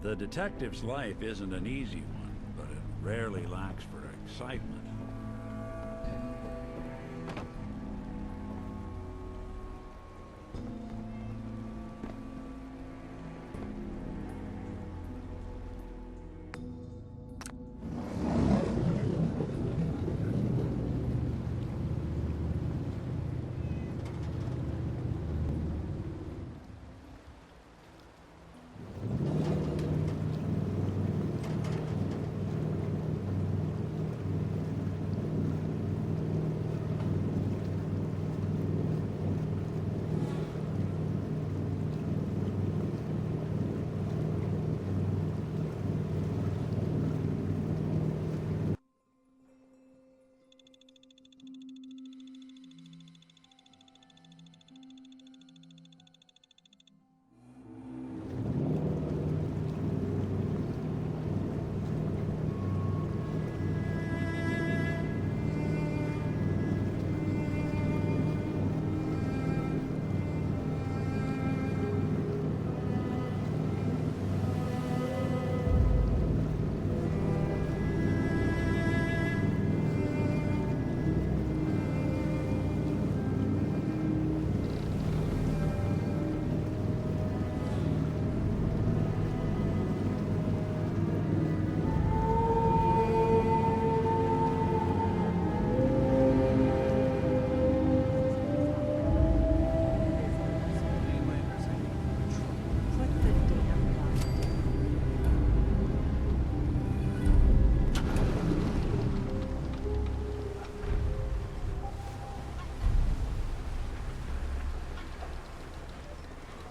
The detective's life isn't an easy one, but it rarely lacks for excitement.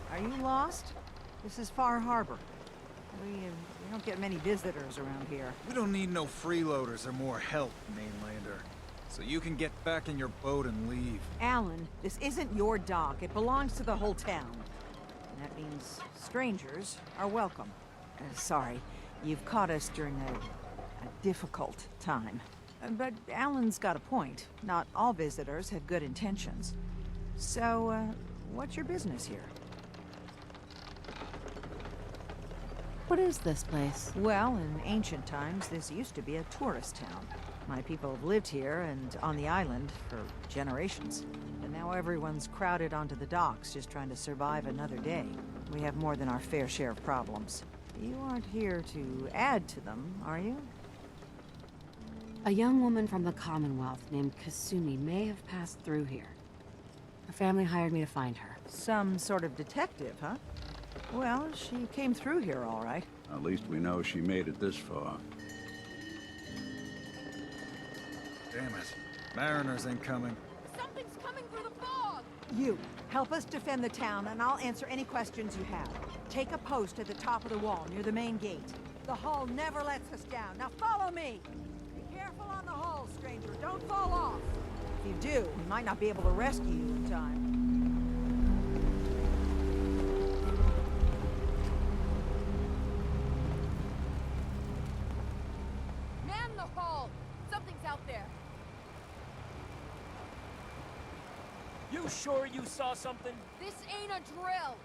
Are you lost? This is Far Harbor. We don't get many visitors around here. We don't need no freeloaders or more help, mainlander. So you can get back in your boat and leave. Alan, this isn't your dock. It belongs to the whole town. And that means strangers are welcome. Sorry, you've caught us during a difficult time. But Alan's got a point. Not all visitors have good intentions. So, what's your business here? What is this place? Well, in ancient times, this used to be a tourist town. My people have lived here and on the island for generations. But now everyone's crowded onto the docks, just trying to survive another day. We have more than our fair share of problems. You aren't here to add to them, are you? A young woman from the Commonwealth named Kasumi may have passed through here. Her family hired me to find her. Some sort of detective, huh? Well, she came through here all right. At least we know she made it this far. Damn it. Mariners ain't coming. Something's coming through the fog! You, help us defend the town, and I'll answer any questions you have. Take a post at the top of the wall, near the main gate. The hull never lets us down. Now follow me! Be careful on the hull, stranger. Don't fall off. If you do, we might not be able to rescue you in time. Man the hull! Something's out there. You sure you saw something? This ain't a drill!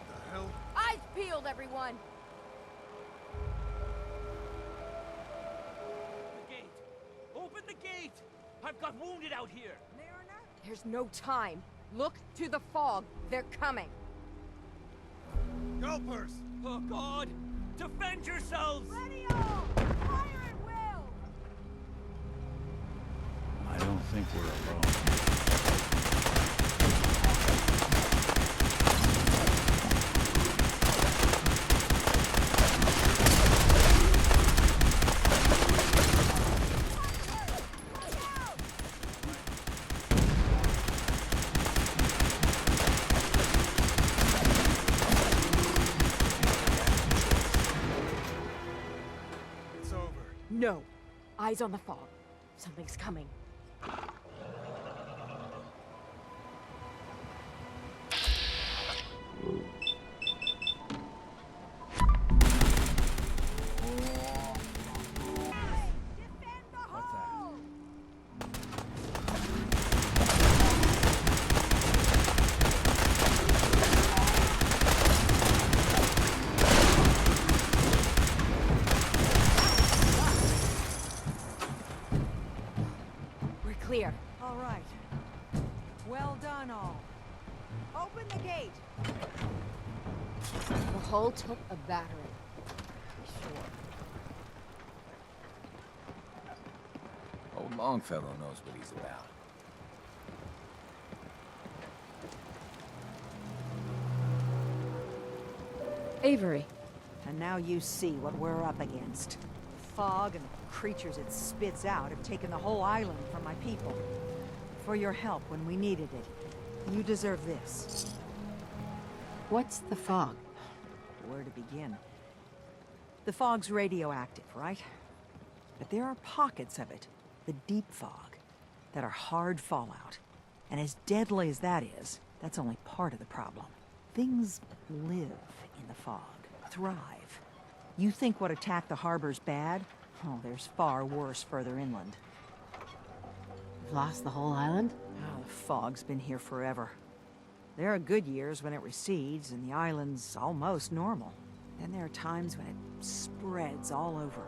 The hell? Eyes peeled, everyone! The gate! Open the gate! I've got wounded out here! Mariner? There's no time. Look to the fog. They're coming. Gulpers! Oh God! Defend yourselves! Ready all! Fire at will! I don't think we're alone. It's over. No. Eyes on the fog. Something's coming. all. Open the gate! The hull took a battering. Sure. Old Longfellow knows what he's about. Avery. And now you see what we're up against. Fog and the creatures it spits out have taken the whole island from my people. For your help when we needed it, you deserve this. What's the fog? Where to begin? The fog's radioactive, right? But there are pockets of it, the deep fog, that are hard fallout. And as deadly as that is, that's only part of the problem. Things live in the fog, thrive. You think what attacked the harbor's bad? Oh, there's far worse further inland. We've lost the whole island? Oh, the fog's been here forever. There are good years when it recedes and the island's almost normal. Then there are times when it spreads all over.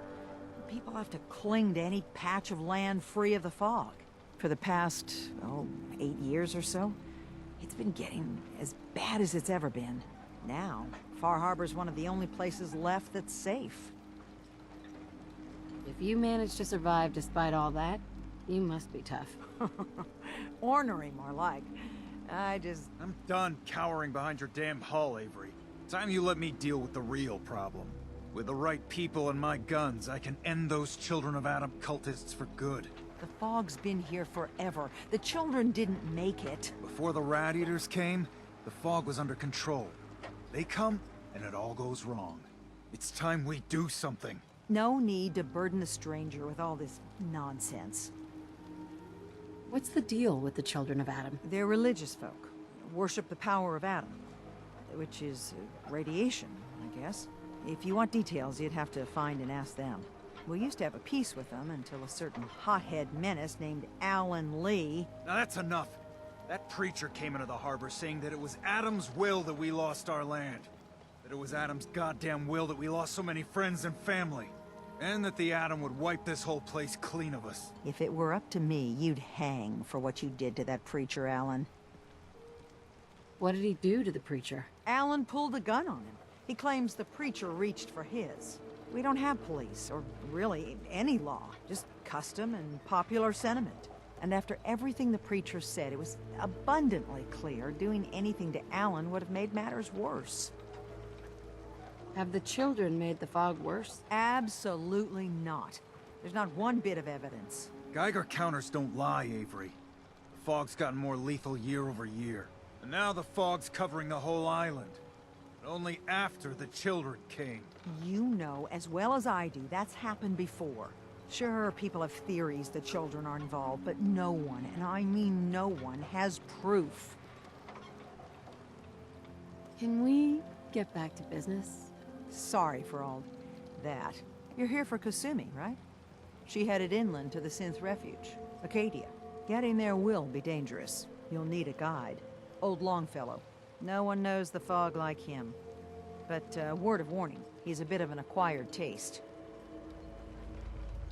People have to cling to any patch of land free of the fog. For the past, 8 years or so, it's been getting as bad as it's ever been. Now, Far Harbor's one of the only places left that's safe. If you managed to survive despite all that, you must be tough. Ornery, more like. I'm done cowering behind your damn hull, Avery. Time you let me deal with the real problem. With the right people and my guns, I can end those Children of Adam cultists for good. The fog's been here forever. The children didn't make it. Before the Rat Eaters came, the fog was under control. They come, and it all goes wrong. It's time we do something. No need to burden the stranger with all this nonsense. What's the deal with the Children of Adam? They're religious folk. Worship the power of Adam. Which is radiation, I guess. If you want details, you'd have to find and ask them. We used to have a peace with them until a certain hothead menace named Alan Lee... Now that's enough. That preacher came into the harbor saying that it was Adam's will that we lost our land. That it was Adam's goddamn will that we lost so many friends and family. And that the Atom would wipe this whole place clean of us. If it were up to me, you'd hang for what you did to that preacher, Alan. What did he do to the preacher? Alan pulled a gun on him. He claims the preacher reached for his. We don't have police, or really any law, just custom and popular sentiment. And after everything the preacher said, it was abundantly clear doing anything to Alan would have made matters worse. Have the children made the fog worse? Absolutely not. There's not one bit of evidence. Geiger counters don't lie, Avery. The fog's gotten more lethal year over year. And now the fog's covering the whole island. But only after the children came. You know as well as I do that's happened before. Sure, people have theories the children are involved, but no one, and I mean no one, has proof. Can we get back to business? Sorry for all that. You're here for Kasumi, right? She headed inland to the Synth Refuge, Acadia. Getting there will be dangerous. You'll need a guide. Old Longfellow. No one knows the fog like him. But, word of warning, he's a bit of an acquired taste.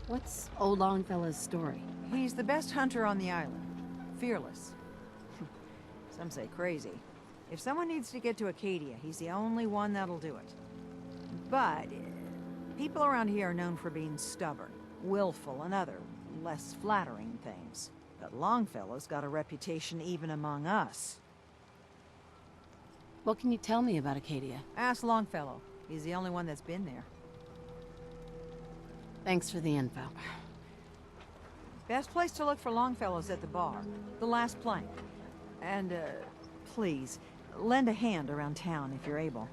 What's Old Longfellow's story? He's the best hunter on the island. Fearless. Some say crazy. If someone needs to get to Acadia, he's the only one that'll do it. But people around here are known for being stubborn, willful, and other, less flattering things. But Longfellow's got a reputation even among us. What can you tell me about Acadia? Ask Longfellow. He's the only one that's been there. Thanks for the info. Best place to look for Longfellow's at the bar. The last plank. And, please, lend a hand around town if you're able.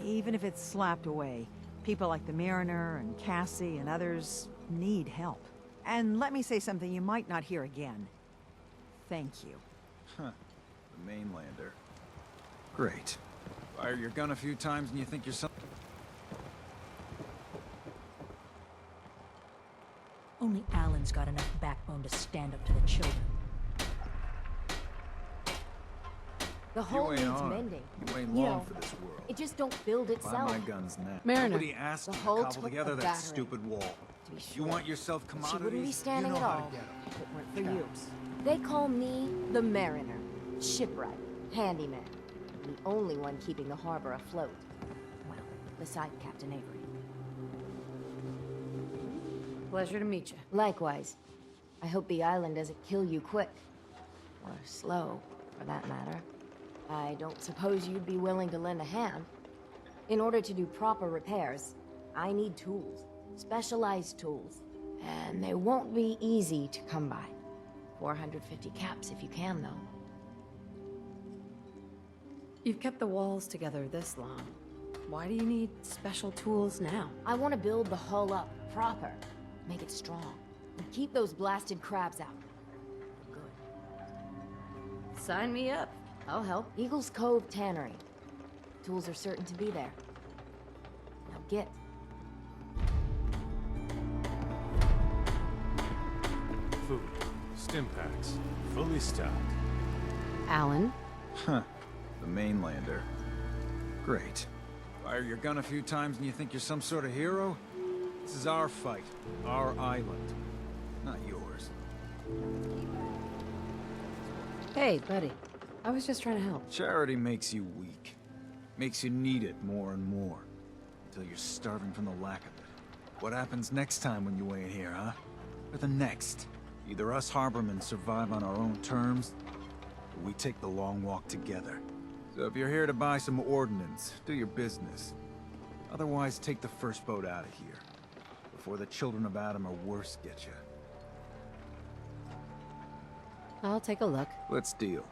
Even if it's slapped away. People like the Mariner and Cassie and others need help. And let me say something you might not hear again. Thank you. Huh. The mainlander. Great. Fire your gun a few times and you think you're some... Only Alan's got enough backbone to stand up to the children. The hull You ain't needs on. mending. You ain't You long know, for this world. It just don't build Buy itself. my guns now. Mariner. Nobody asked The you to hull cobble took together a that battering. stupid wall. To be You sure. want yourself commodities? She wouldn't be standing you know at how to all get 'em. if it weren't for you. They call me the Mariner. shipwright, handyman, and the only one keeping the harbor afloat. Well, beside Captain Avery. Pleasure to meet you. Likewise. I hope the island doesn't kill you quick. Or slow, for that matter. I don't suppose you'd be willing to lend a hand. In order to do proper repairs, I need tools. Specialized tools. And they won't be easy to come by. 450 caps if you can, though. You've kept the walls together this long. Why do you need special tools now? I want to build the hull up proper. Make it strong. And keep those blasted crabs out. Good. Sign me up. I'll help. Eagle's Cove Tannery. Tools are certain to be there. Now get. Food. Stim packs. Fully stocked. Alan? Huh. The mainlander. Great. Fire your gun a few times and you think you're some sort of hero? This is our fight. Our island. Not yours. Hey, buddy. I was just trying to help. Charity makes you weak. Makes you need it more and more. Until you're starving from the lack of it. What happens next time when you ain't here, huh? Or the next? Either us harbormen survive on our own terms, or we take the long walk together. So if you're here to buy some ordnance, do your business. Otherwise, take the first boat out of here. Before the children of Adam or worse get you. I'll take a look. Let's deal.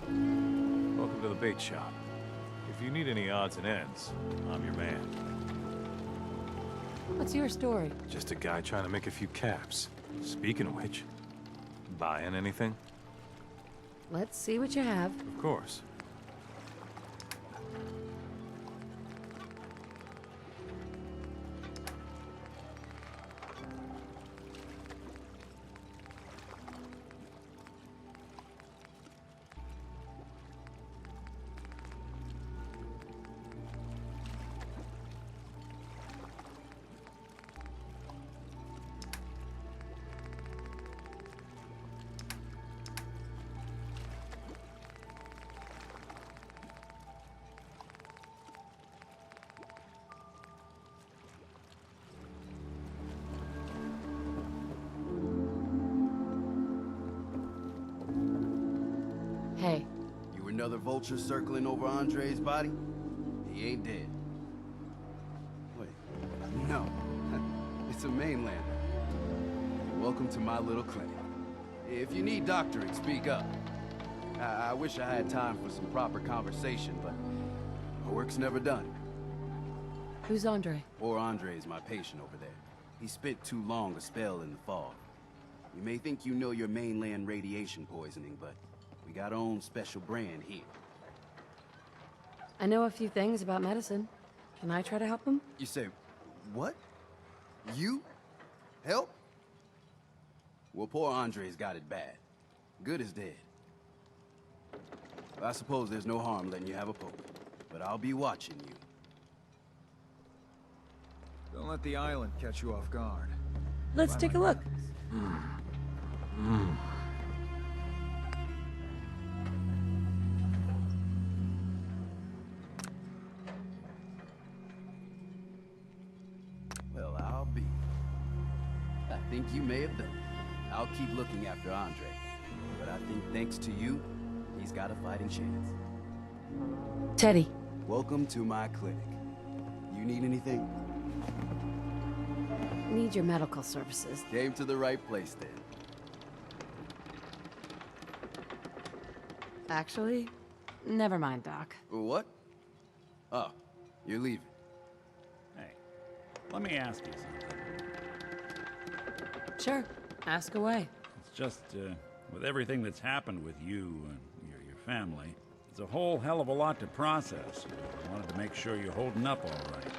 Welcome to the bait shop. If you need any odds and ends, I'm your man. What's your story? Just a guy trying to make a few caps. Speaking of which, buying anything? Let's see what you have. Of course. Hey, You another vulture circling over Andre's body? He ain't dead. Wait, no. It's a mainlander. Welcome to my little clinic. If you need doctoring, speak up. I wish I had time for some proper conversation, but my work's never done. who's Andre? Poor Andre's my patient over there. He spent too long a spell in the fog. You may think you know your mainland radiation poisoning, but we got our own special brand here. I know a few things about medicine. Can I try to help him? You say, what? You? Help? Well, poor Andre's got it bad. Good as dead. I suppose there's no harm letting you have a poke, but I'll be watching you. Don't let the island catch you off guard. Let's take a look. Well, I'll be. I think you may have done it. I'll keep looking after Andre. But I think thanks to you, he's got a fighting chance. Teddy. Welcome to my clinic. You need anything? Need your medical services. Came to the right place then. Actually, never mind, Doc. What? Oh, you're leaving. Hey, let me ask you something. Sure, ask away. It's just, with everything that's happened with you and your family, it's a whole hell of a lot to process. I wanted to make sure you're holding up all right.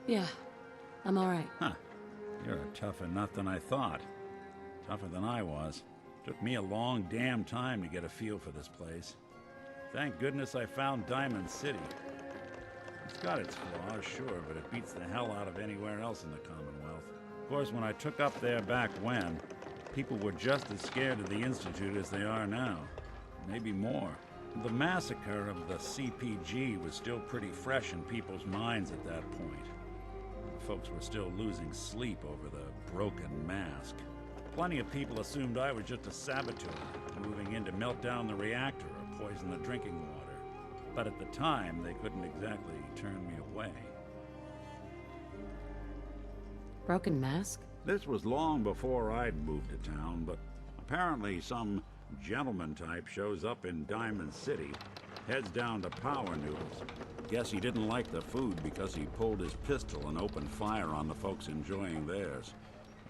Yeah, I'm alright. Huh. You're a tougher nut than I thought. Tougher than I was. Took me a long damn time to get a feel for this place. Thank goodness I found Diamond City. It's got its flaws, sure, but it beats the hell out of anywhere else in the Commonwealth. Of course, when I took up there back when, people were just as scared of the Institute as they are now. Maybe more. The massacre of the CPG was still pretty fresh in people's minds at that point. Folks were still losing sleep over the broken mask. Plenty of people assumed I was just a saboteur, moving in to melt down the reactor or poison the drinking water. But at the time, they couldn't exactly turn me away. Broken mask? This was long before I'd moved to town, but apparently some gentleman type shows up in Diamond City, heads down to Power Noodles. Guess he didn't like the food because he pulled his pistol and opened fire on the folks enjoying theirs.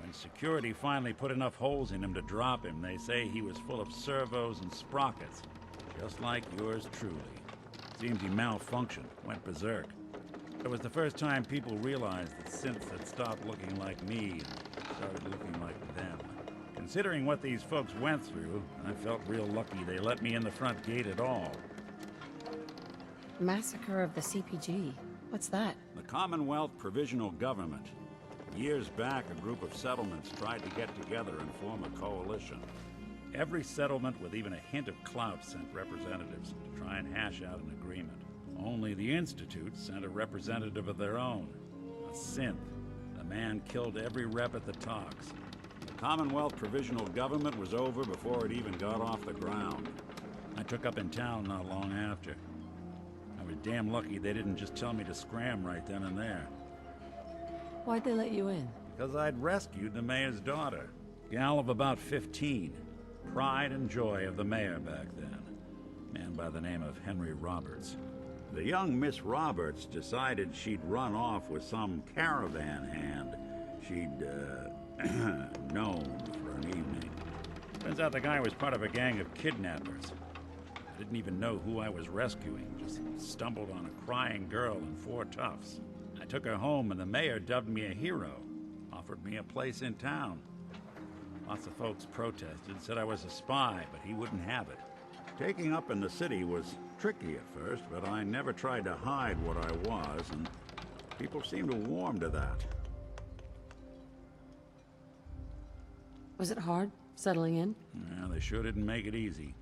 When security finally put enough holes in him to drop him, they say he was full of servos and sprockets, just like yours truly. Seems he malfunctioned, went berserk. It was the first time people realized that synths had stopped looking like me and started looking like them. Considering what these folks went through, I felt real lucky they let me in the front gate at all. Massacre of the CPG. What's that? The Commonwealth Provisional Government. Years back, a group of settlements tried to get together and form a coalition. Every settlement with even a hint of clout sent representatives to try and hash out an agreement. Only the Institute sent a representative of their own, a synth. The man killed every rep at the talks. The Commonwealth Provisional Government was over before it even got off the ground. I took up in town not long after. I was damn lucky they didn't just tell me to scram right then and there. Why'd they let you in? Because I'd rescued the mayor's daughter. Gal of about 15. Pride and joy of the mayor back then. Man by the name of Henry Roberts. The young Miss Roberts decided she'd run off with some caravan hand she'd, known for an evening. Turns out the guy was part of a gang of kidnappers. I didn't even know who I was rescuing, just stumbled on a crying girl and 4 toughs. I took her home and the mayor dubbed me a hero, offered me a place in town. Lots of folks protested, said I was a spy, but he wouldn't have it. Taking up in the city was tricky at first, but I never tried to hide what I was, and people seemed to warm to that. Was it hard, settling in? Yeah, they sure didn't make it easy.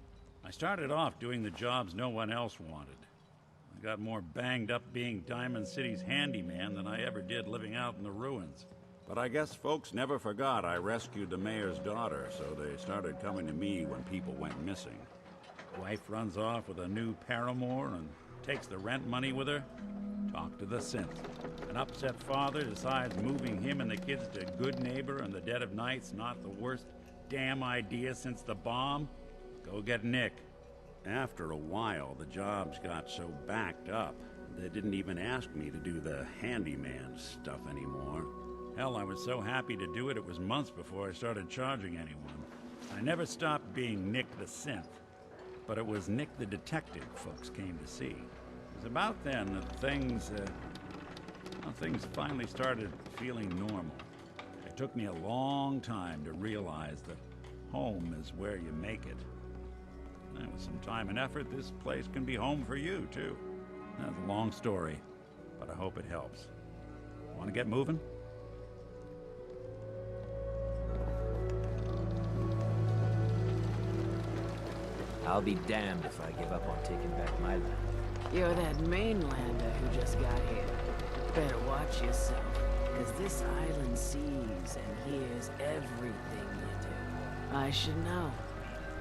I started off doing the jobs no one else wanted. I got more banged up being Diamond City's handyman than I ever did living out in the ruins. But I guess folks never forgot I rescued the mayor's daughter, so they started coming to me when people went missing. Wife runs off with a new paramour and takes the rent money with her. Talk to the synth. An upset father decides moving him and the kids to Good Neighbor in the dead of night's not the worst damn idea since the bomb. Go get Nick. After a while, the jobs got so backed up, they didn't even ask me to do the handyman stuff anymore. Hell, I was so happy to do it, it was months before I started charging anyone. I never stopped being Nick the synth, but it was Nick the detective folks came to see. It was about then that things finally started feeling normal. It took me a long time to realize that home is where you make it. And with some time and effort, this place can be home for you, too. That's a long story, but I hope it helps. Want to get moving? I'll be damned if I give up on taking back my land. You're that mainlander who just got here. Better watch yourself, because this island sees and hears everything you do. I should know.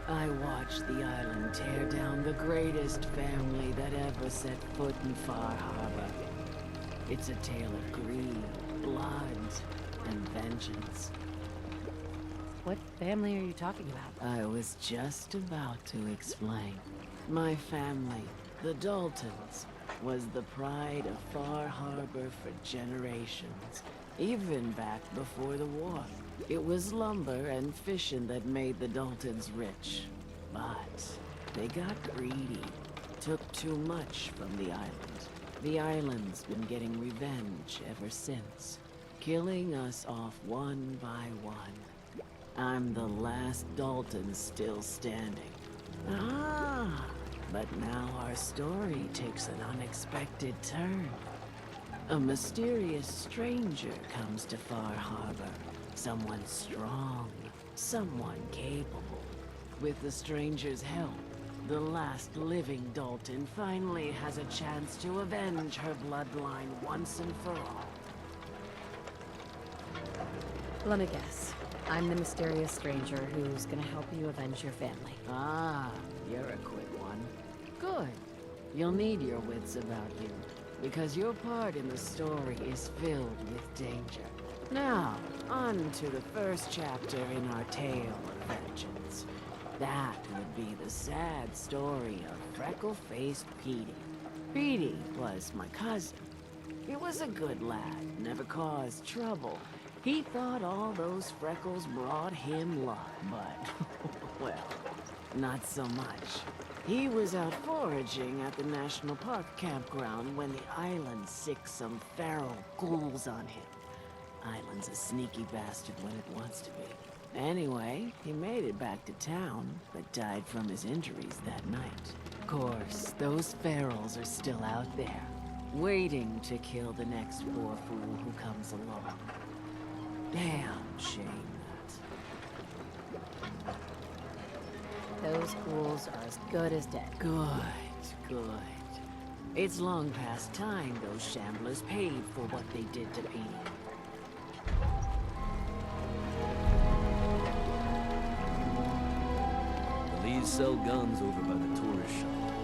I watched the island tear down the greatest family that ever set foot in Far Harbor. It's a tale of greed, blood, and vengeance. What family are you talking about? I was just about to explain. My family, The Daltons was the pride of Far Harbor for generations, even back before the war. It was lumber and fishing that made the Daltons rich. But they got greedy, took too much from the island. The island's been getting revenge ever since, killing us off one by one. I'm the last Dalton still standing. Ah, but now our story takes an unexpected turn. A mysterious stranger comes to Far Harbor. Someone strong, someone capable. With the stranger's help, the last living Dalton finally has a chance to avenge her bloodline once and for all. Let me guess. I'm the mysterious stranger who's gonna help you avenge your family. Ah, you're a quick one. Good. You'll need your wits about you, because your part in the story is filled with danger. Now, on to the first chapter in our tale of vengeance. That would be the sad story of freckle-faced Petey. Petey was my cousin. He was a good lad, never caused trouble. He thought all those freckles brought him luck, but, well, not so much. He was out foraging at the National Park campground when the island sicked some feral ghouls on him. Island's a sneaky bastard when it wants to be. Anyway, he made it back to town, but died from his injuries that night. Of course, those ferals are still out there, waiting to kill the next poor fool who comes along. Damn shame that. Those ghouls are as good as dead. Good, good. It's long past time those shamblers paid for what they did to Petey. The Lees sell guns over by the tourist shop.